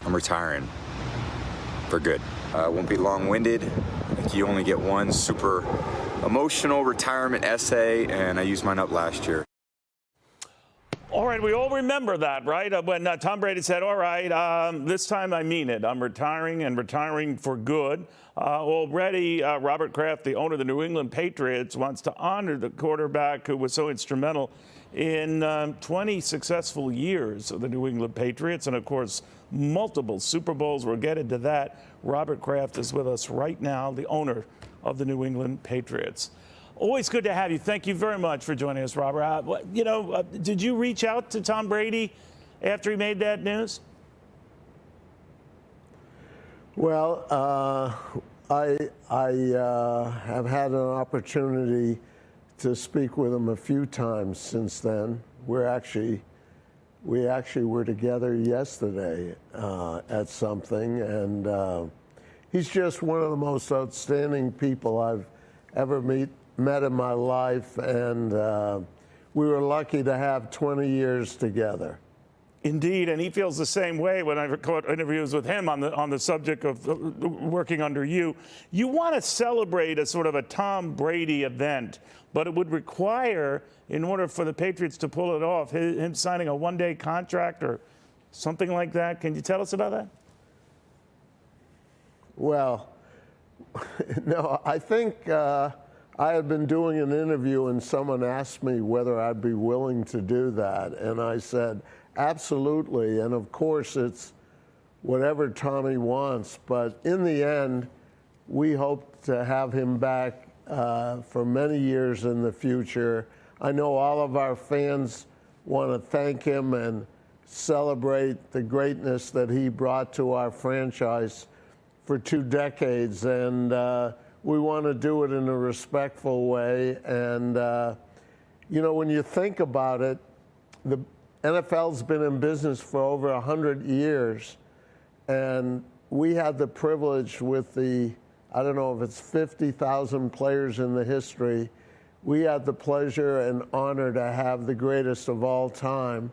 I'm retiring for good. Won't be long-winded. I think you only get one super emotional retirement essay, and I used mine up last year. All right, we all remember that, right? When Tom Brady said, all right, this time I mean it. I'm retiring and retiring for good. Already, Robert Kraft, the owner of the New England Patriots, wants to honor the quarterback who was so instrumental in 20 successful years of the New England Patriots. And, of course, multiple Super Bowls. We'll get into that. Robert Kraft is with us right now, the owner of the New England Patriots. Always good to have you. Thank you very much for joining us, Robert. Did you reach out to Tom Brady after he made that news? Well, I have had an opportunity to speak with him a few times since then. We actually were together yesterday at something, and he's just one of the most outstanding people I've ever met in my life, and we were lucky to have 20 years together. Indeed, and he feels the same way when I've caught interviews with him on the subject of working under you. You want to celebrate a sort of a Tom Brady event, but it would require, in order for the Patriots to pull it off, him signing a one-day contract or something like that. Can you tell us about that? Well, no, I think I had been doing an interview and someone asked me whether I'd be willing to do that. And I said, absolutely. And of course, it's whatever Tommy wants. But in the end, we hope to have him back for many years in the future. I know all of our fans want to thank him and celebrate the greatness that he brought to our franchise for 2 decades. And we want to do it in a respectful way. And, when you think about it, the NFL's been in business for over 100 years. And we had the privilege with I don't know if it's 50,000 players in the history. We had the pleasure and honor to have the greatest of all time,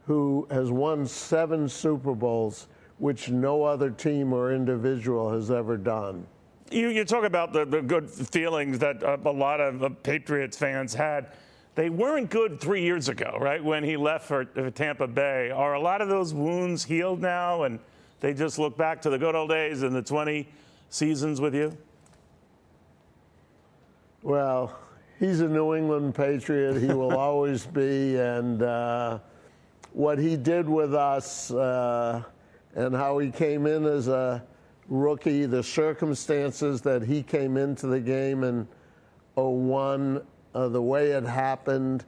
who has won 7 Super Bowls, which no other team or individual has ever done. You talk about the good feelings that a lot of Patriots fans had. They weren't good 3 years ago, right, when he left for Tampa Bay. Are a lot of those wounds healed now, and they just look back to the good old days and the 20 seasons with you? Well, he's a New England Patriot. He will always be. And what he did with us and how he came in as a rookie, the circumstances that he came into the game in 2001, the way it happened,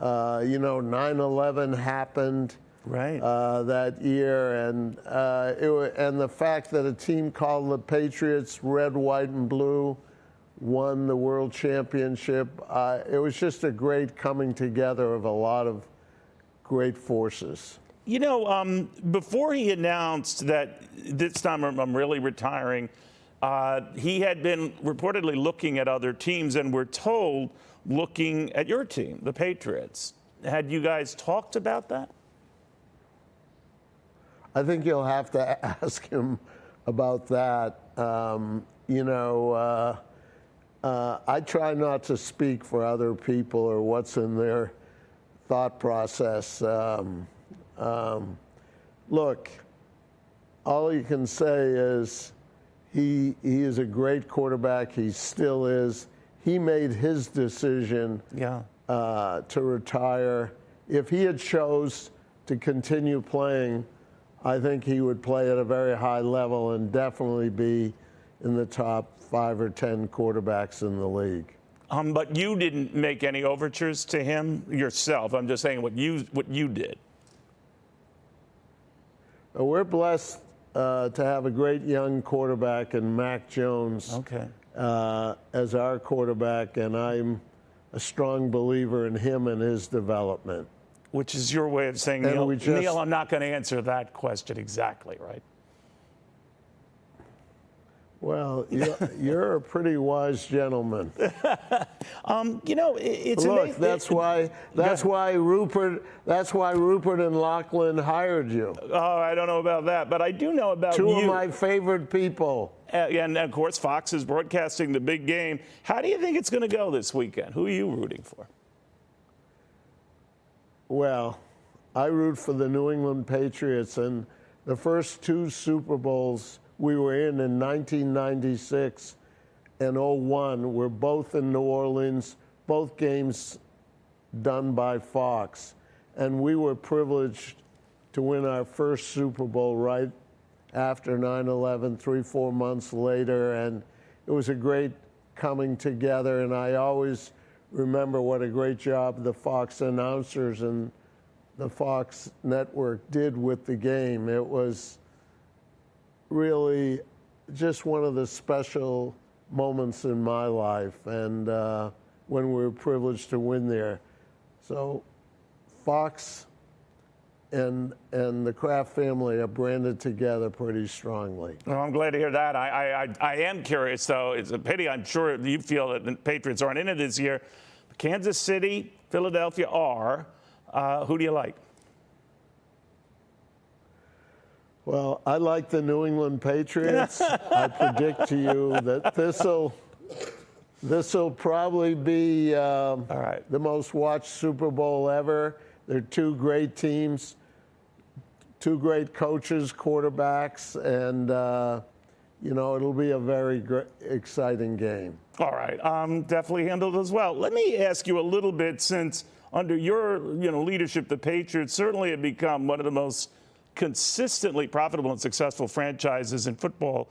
9/11 happened right that year, and and the fact that a team called the Patriots, red, white, and blue, won the world championship. It was just a great coming together of a lot of great forces. Before he announced that this time I'm really retiring, he had been reportedly looking at other teams, and we're told looking at your team, the Patriots. Had you guys talked about that? I think you'll have to ask him about that. I try not to speak for other people or what's in their thought process. Look, all you can say is he is a great quarterback. He still is. He made his decision to retire. If he had chose to continue playing, I think he would play at a very high level and definitely be in the top 5 or 10 quarterbacks in the league. But you didn't make any overtures to him yourself. I'm just saying what you did. We're blessed to have a great young quarterback in Mac Jones as our quarterback, and I'm a strong believer in him and his development. Which is your way of saying, Neil, I'm not going to answer that question exactly, right? Well, you're a pretty wise gentleman. It's Look, amazing. that's why Rupert and Lachlan hired you. Oh, I don't know about that, but I do know about Two you. of my favorite people. And of course, Fox is broadcasting the big game. How do you think it's going to go this weekend? Who are you rooting for? Well, I root for the New England Patriots, and the first two Super Bowls we were in 1996 and 01 were both in New Orleans, both games done by Fox. And we were privileged to win our first Super Bowl right after 9/11, 3-4 months later, and it was a great coming together. And I always remember what a great job the Fox announcers and the Fox network did with the game. It was really just one of the special moments in my life, and when we were privileged to win there. So Fox and the Kraft family are branded together pretty strongly. Well, I'm glad to hear that. I am curious, though. It's a pity. I'm sure you feel that the Patriots aren't in it this year. Kansas City, Philadelphia are. Who do you like? Well, I like the New England Patriots. I predict to you that this'll probably be the most watched Super Bowl ever. They're two great teams, two great coaches, quarterbacks, and it'll be a very exciting game. All right, definitely handled as well. Let me ask you a little bit, since under your leadership, the Patriots certainly have become one of the most consistently profitable and successful franchises in football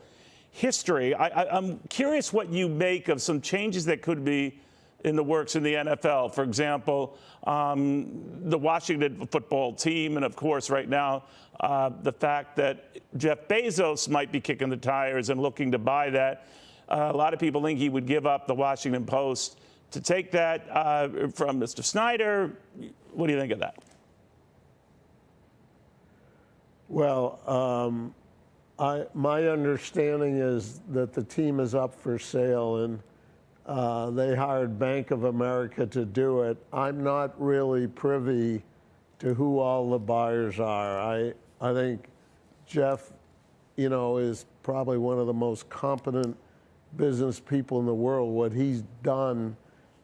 history. I'm curious what you make of some changes that could be in the works in the NFL. For example, the Washington football team, and of course right now the fact that Jeff Bezos might be kicking the tires and looking to buy that. A lot of people think he would give up the Washington Post to take that from Mr. Snyder. What do you think of that? Well, my understanding is that the team is up for sale, and they hired Bank of America to do it. I'm not really privy to who all the buyers are. I think Jeff, is probably one of the most competent business people in the world. What he's done,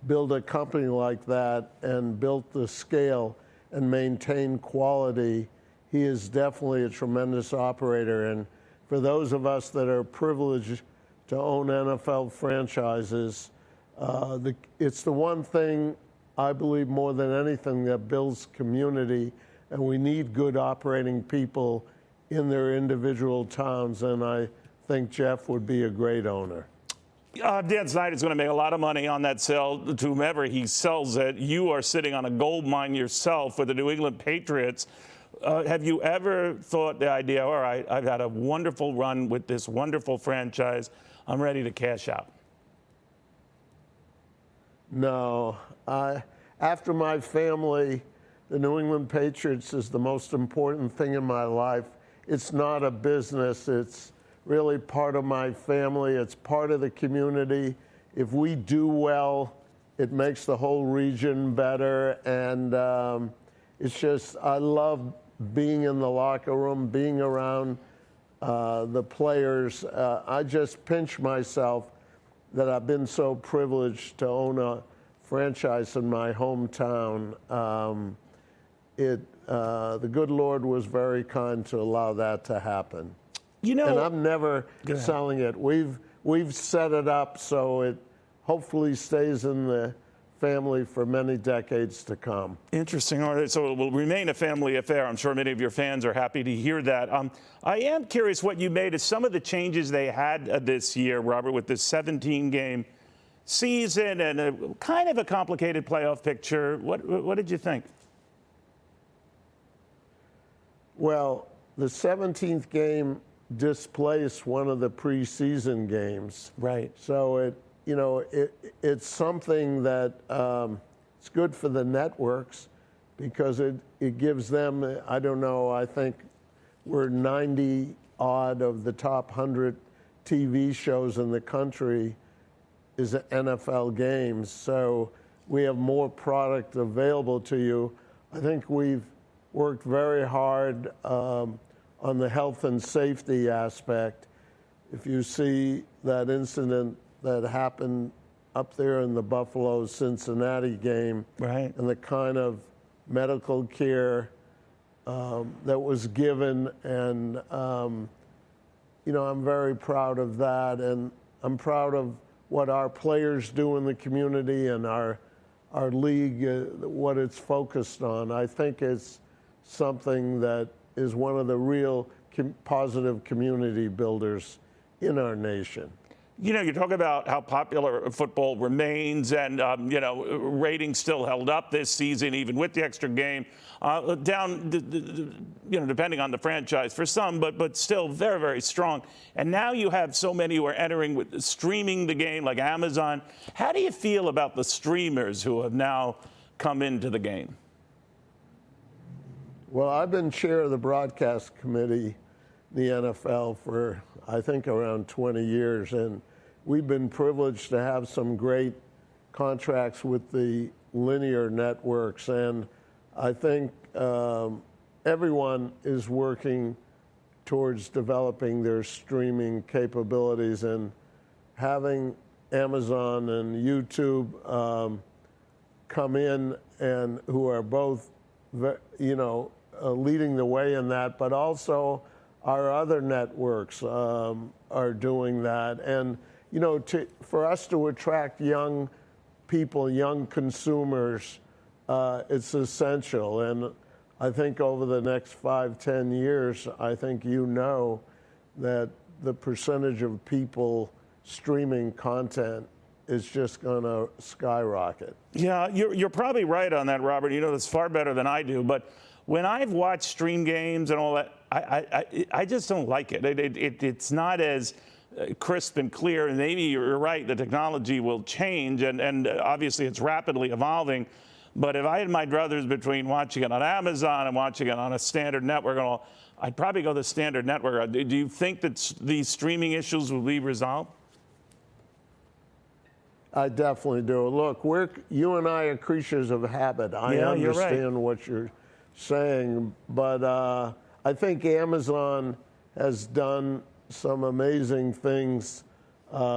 build a company like that and built the scale and maintain quality. He is definitely a tremendous operator. And for those of us that are privileged to own NFL franchises, it's the one thing I believe more than anything that builds community, and we need good operating people in their individual towns, and I think Jeff would be a great owner. Dan Snyder's going to make a lot of money on that sale to whomever he sells it. You are sitting on a gold mine yourself with the New England Patriots. Have you ever thought the idea, all right, I've had a wonderful run with this wonderful franchise, I'm ready to cash out? No. After my family, the New England Patriots is the most important thing in my life. It's not a business. It's really part of my family. It's part of the community. If we do well, it makes the whole region better. And it's just, I love being in the locker room, being around the players. I just pinch myself that I've been so privileged to own a franchise in my hometown. The good Lord was very kind to allow that to happen. And I'm never selling it. We've set it up so it hopefully stays in the family for many decades to come. Interesting. All right, so it will remain a family affair. I'm sure many of your fans are happy to hear that. I am curious what you made of some of the changes they had this year, Robert, with this 17-game season and a kind of a complicated playoff picture. What did you think? Well, the 17th game displaced one of the preseason games. Right. So it's something that it's good for the networks because it gives them, I don't know, I think we're 90 odd of the top 100 TV shows in the country is NFL games. So we have more product available to you. I think we've worked very hard on the health and safety aspect. If you see that incident that happened up there in the Buffalo-Cincinnati game, Right. and the kind of medical care that was given, and I'm very proud of that, and I'm proud of what our players do in the community and our league, what it's focused on. I think it's something that is one of the real positive community builders in our nation. You know, you talk about how popular football remains, and ratings still held up this season, even with the extra game. Down, depending on the franchise for some, but still very, very strong. And now you have so many who are entering with streaming the game, like Amazon. How do you feel about the streamers who have now come into the game? Well, I've been chair of the broadcast committee in the NFL for, I think, around 20 years, and we've been privileged to have some great contracts with the linear networks, and I think everyone is working towards developing their streaming capabilities, and having Amazon and YouTube come in, and who are both, leading the way in that, but also our other networks are doing that. And for us to attract young people, young consumers, it's essential. And I think over the next 5-10 years, I think that the percentage of people streaming content is just going to skyrocket. Yeah, you're probably right on that, Robert. You know this far better than I do. But when I've watched stream games and all that, I just don't like it. It's not as crisp and clear. And maybe you're right, the technology will change, and obviously it's rapidly evolving. But if I had my druthers between watching it on Amazon and watching it on a standard network and all, I'd probably go the standard network. Do you think that these streaming issues will be resolved? I definitely do. Look, you and I are creatures of habit. I understand what you're saying, but I think Amazon has done some amazing things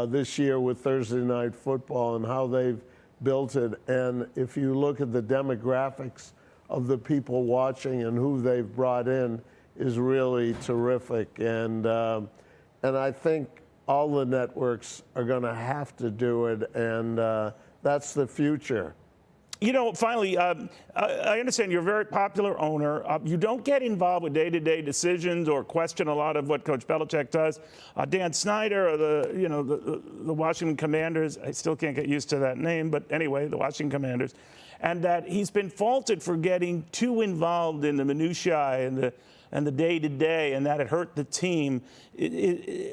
this year with Thursday Night Football and how they've built it. And if you look at the demographics of the people watching and who they've brought in, is really terrific. And I think all the networks are going to have to do it, and that's the future. Finally, I understand you're a very popular owner. You don't get involved with day-to-day decisions or question a lot of what Coach Belichick does. Dan Snyder, or the Washington Commanders, I still can't get used to that name, but anyway, the Washington Commanders, and that he's been faulted for getting too involved in the minutiae and the day-to-day, and that it hurt the team.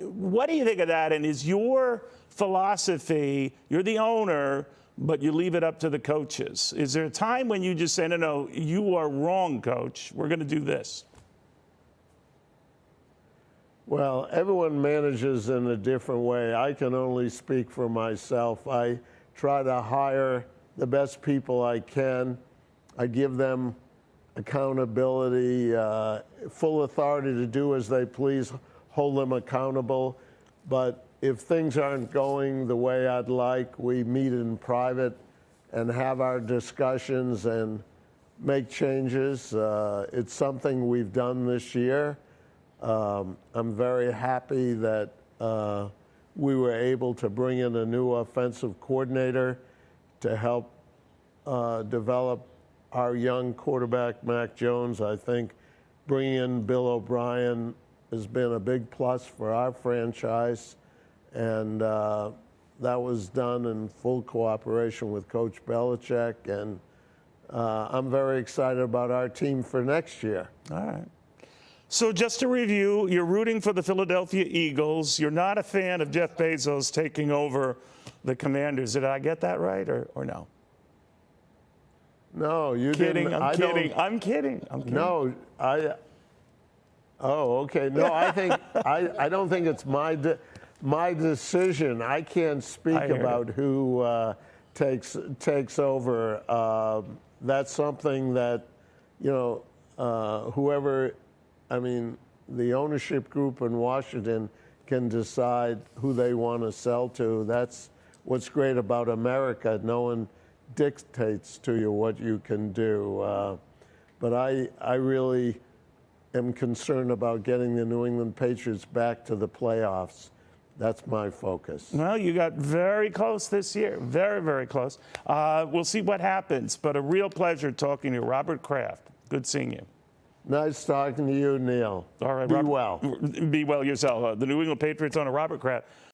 What do you think of that? And is your philosophy, you're the owner, but you leave it up to the coaches? Is there a time when you just say, no, you are wrong, coach, we're going to do this? Well, everyone manages in a different way. I can only speak for myself. I try to hire the best people I can. I give them accountability, full authority to do as they please, hold them accountable. But if things aren't going the way I'd like, we meet in private and have our discussions and make changes. It's something we've done this year. I'm very happy that we were able to bring in a new offensive coordinator to help develop our young quarterback, Mac Jones. I think bringing in Bill O'Brien has been a big plus for our franchise. And that was done in full cooperation with Coach Belichick. And I'm very excited about our team for next year. All right. So just to review, you're rooting for the Philadelphia Eagles. You're not a fan of Jeff Bezos taking over the Commanders. Did I get that right or no? No, you didn't. I'm kidding. No, Oh, okay. No, I think I don't think it's my decision. I can't speak about who takes over. That's something that, whoever, the ownership group in Washington can decide who they want to sell to. That's what's great about America. No one dictates to you what you can do. But I really am concerned about getting the New England Patriots back to the playoffs. That's my focus. Well, you got very close this year. Very, very close. We'll see what happens. But a real pleasure talking to you, Robert Kraft. Good seeing you. Nice talking to you, Neil. All right, Be Robert, well. Be well yourself. The New England Patriots owner, Robert Kraft.